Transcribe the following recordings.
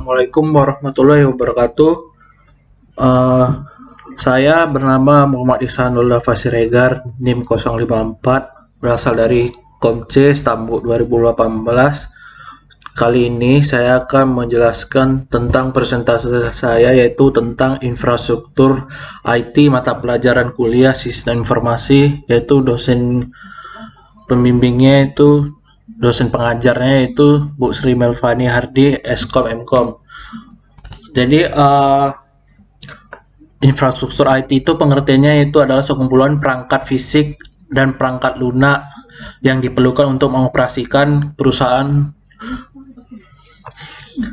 Assalamualaikum warahmatullahi wabarakatuh. Eh, saya bernama Muhammad Ihsanullah Fasiregar, NIM 054, berasal dari Komce Stambuk 2018. Kali ini saya akan menjelaskan tentang presentasi saya, yaitu tentang infrastruktur IT mata pelajaran kuliah sistem informasi, yaitu dosen pembimbingnya itu dosen pengajarnya itu Bu Sri Melvani Hardi, Eskom Mkom. Jadi infrastruktur IT itu pengertiannya itu adalah sekumpulan perangkat fisik dan perangkat lunak yang diperlukan untuk mengoperasikan perusahaan.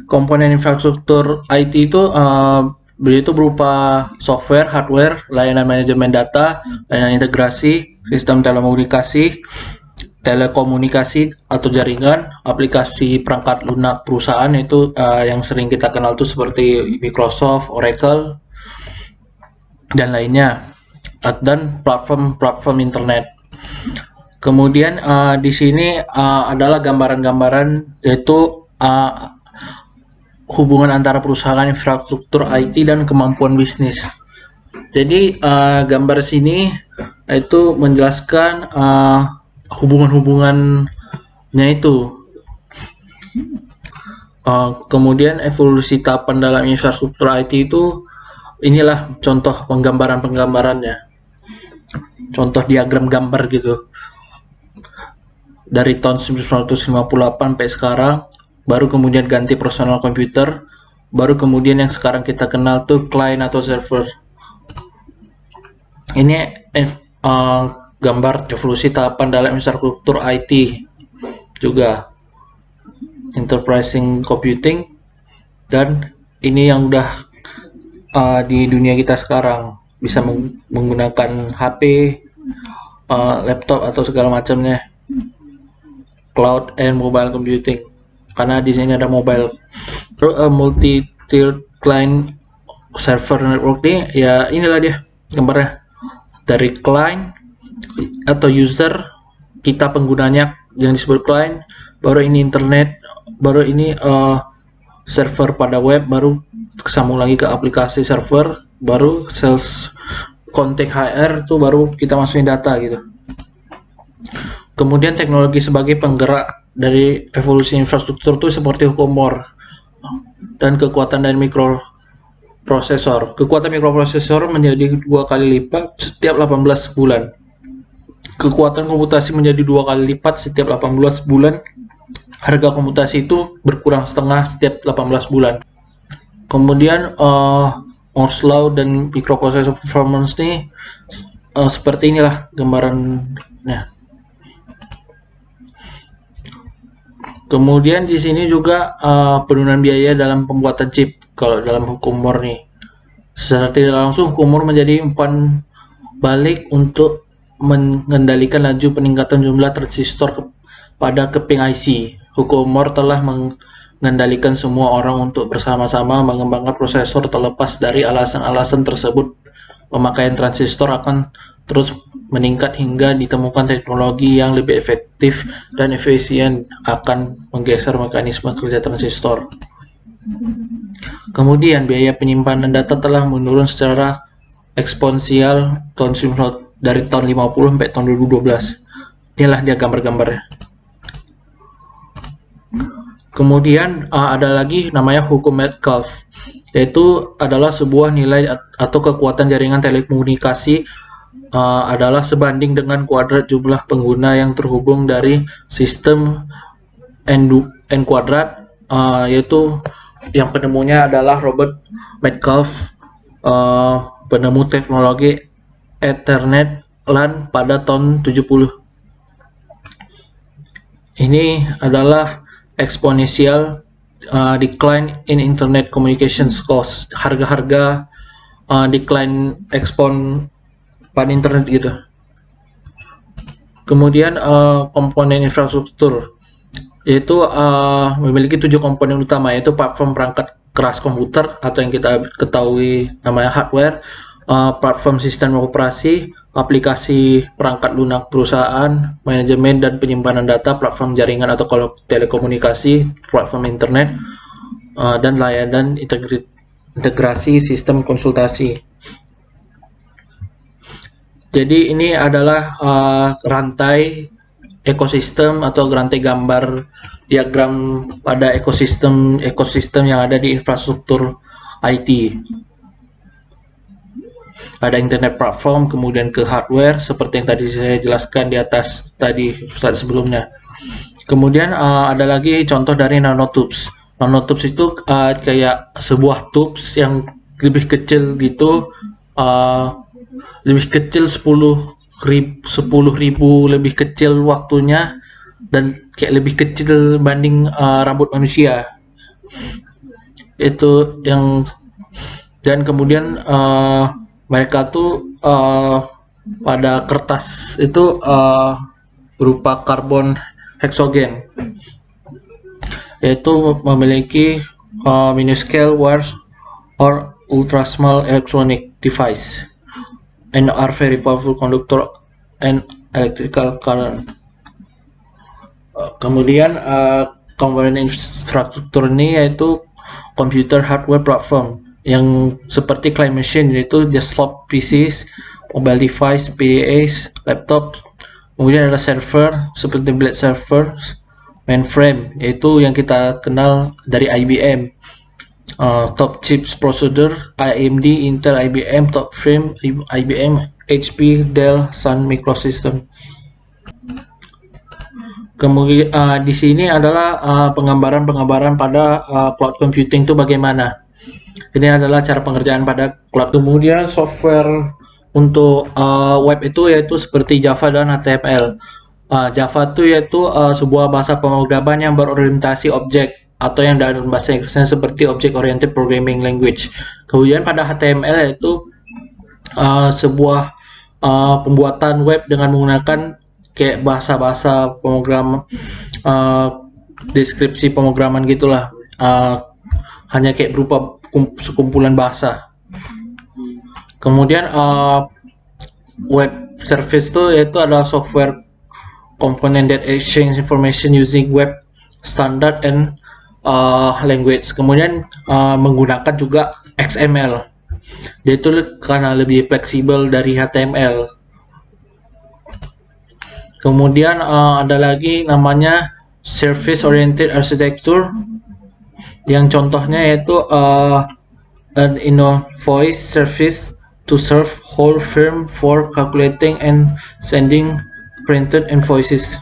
Komponen infrastruktur IT itu berupa software, hardware, layanan manajemen data, layanan integrasi, sistem telekomunikasi atau jaringan, aplikasi perangkat lunak perusahaan itu yang sering kita kenal itu seperti Microsoft, Oracle, dan lainnya, dan platform internet. Kemudian di sini adalah gambaran-gambaran yaitu hubungan antara perusahaan infrastruktur IT dan kemampuan bisnis. Jadi gambar sini itu menjelaskan hubungan-hubungannya itu. Kemudian evolusi tahapan dalam infrastruktur IT itu, inilah contoh penggambarannya, contoh diagram gambar gitu. Dari tahun 1958 sampai sekarang, baru kemudian ganti personal computer, baru kemudian yang sekarang kita kenal tuh client atau server. Ini gambar evolusi tahapan dalam infrastruktur IT juga, enterprising computing, dan ini yang udah di dunia kita sekarang bisa menggunakan HP, laptop atau segala macamnya, cloud and mobile computing. Karena di sini ada mobile, multi-tiered client server network nih, ya inilah dia gambarnya. Dari client atau user, kita penggunanya yang disebut client, baru ini internet, baru ini server pada web, baru kesambung lagi ke aplikasi server, baru sales kontak HR tuh baru kita masukin data gitu. Kemudian teknologi sebagai penggerak dari evolusi infrastruktur itu seperti hukum Moore dan kekuatan dari mikroprosesor. Kekuatan mikroprosesor menjadi 2 kali lipat setiap 18 bulan. Kekuatan komputasi menjadi 2 kali lipat setiap 18 bulan. Harga komputasi itu berkurang setengah setiap 18 bulan. Kemudian Moore's Law dan mikroprosesor performance ini seperti inilah gambarannya. Kemudian di sini juga penurunan biaya dalam pembuatan chip. Kalau dalam hukum Moore nih, secara tidak langsung hukum Moore menjadi umpan balik untuk mengendalikan laju peningkatan jumlah transistor pada keping IC. Hukum Moore telah mengendalikan semua orang untuk bersama-sama mengembangkan prosesor. Terlepas dari alasan-alasan tersebut, pemakaian transistor akan terus meningkat hingga ditemukan teknologi yang lebih efektif dan efisien akan menggeser mekanisme kerja transistor. Kemudian biaya penyimpanan data telah menurun secara eksponensial dari tahun 50 sampai tahun 2012. Inilah dia gambar-gambarnya. Kemudian ada lagi namanya hukum Metcalfe, yaitu adalah sebuah nilai atau kekuatan jaringan telekomunikasi adalah sebanding dengan kuadrat jumlah pengguna yang terhubung dari sistem N kuadrat, yaitu yang penemunya adalah Robert Metcalfe, penemu teknologi Ethernet LAN pada tahun 70. Ini adalah exponential decline in internet communications cost, harga-harga decline ekspon pada internet gitu. Kemudian komponen infrastruktur, yaitu memiliki 7 komponen utama, yaitu platform perangkat keras komputer atau yang kita ketahui namanya hardware, platform sistem operasi, aplikasi perangkat lunak perusahaan, manajemen dan penyimpanan data, platform jaringan atau telekomunikasi, platform internet, dan layanan integrasi sistem konsultasi. Jadi ini adalah rantai ekosistem atau rantai gambar diagram pada ekosistem yang ada di infrastruktur IT. Ada internet platform, kemudian ke hardware seperti yang tadi saya jelaskan di atas tadi slide sebelumnya. Kemudian ada lagi contoh dari nanotubes. Nanotubes itu kayak sebuah tubes yang lebih kecil gitu, lebih kecil 10.000 lebih kecil waktunya, dan kayak lebih kecil banding rambut manusia. Itu yang, dan kemudian mereka tuh pada kertas itu berupa karbon heksogen, yaitu memiliki minuscule wires or ultra small electronic device and are very powerful conductor and electrical current. Kemudian komponen infrastruktur ini yaitu computer hardware platform yang seperti client machine, yaitu desktop PCs, mobile device, PDAs, laptop. Kemudian ada server seperti blade server, mainframe yaitu yang kita kenal dari IBM. Top chips processor AMD, Intel, IBM, top frame IBM, HP, Dell, Sun Microsystems. Kemudian di sini adalah penggambaran pada cloud computing itu bagaimana. Ini adalah cara pengerjaan pada cloud. Kemudian software untuk web itu yaitu seperti Java dan HTML. Java itu yaitu sebuah bahasa pemrograman yang berorientasi objek, atau yang dalam bahasa Inggrisnya seperti Object Oriented Programming Language. Kemudian pada HTML yaitu sebuah pembuatan web dengan menggunakan kayak bahasa-bahasa pemrograman, deskripsi pemrograman gitulah, hanya kayak berupa sekumpulan bahasa. Kemudian web service itu yaitu adalah software component that exchange information using web standard and language. Kemudian menggunakan juga XML, yaitu karena lebih fleksibel dari HTML. Kemudian ada lagi namanya service oriented architecture, yang contohnya yaitu an invoice service to serve whole firm for calculating and sending printed invoices.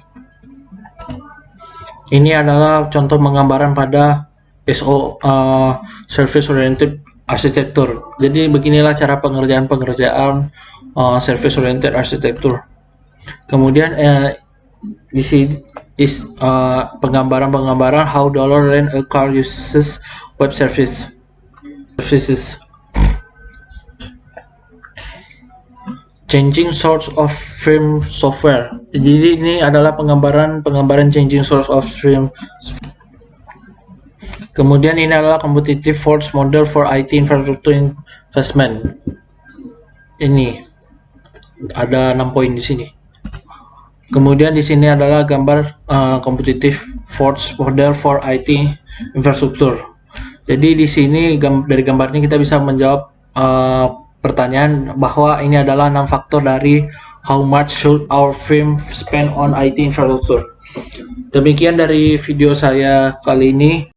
Ini adalah contoh penggambaran pada service oriented architecture. Jadi beginilah cara pengerjaan service oriented architecture. Kemudian di sini penggambaran how dollar rent a car uses web services. Changing source of firm software. Jadi ini adalah penggambaran changing source of firm. Kemudian ini adalah competitive force model for IT infrastructure investment. Ini ada 6 poin di sini. Kemudian di sini adalah gambar competitive force model for IT infrastructure. Jadi di sini dari gambar ini kita bisa menjawab pertanyaan bahwa ini adalah 6 faktor dari how much should our firm spend on IT infrastructure. Demikian dari video saya kali ini.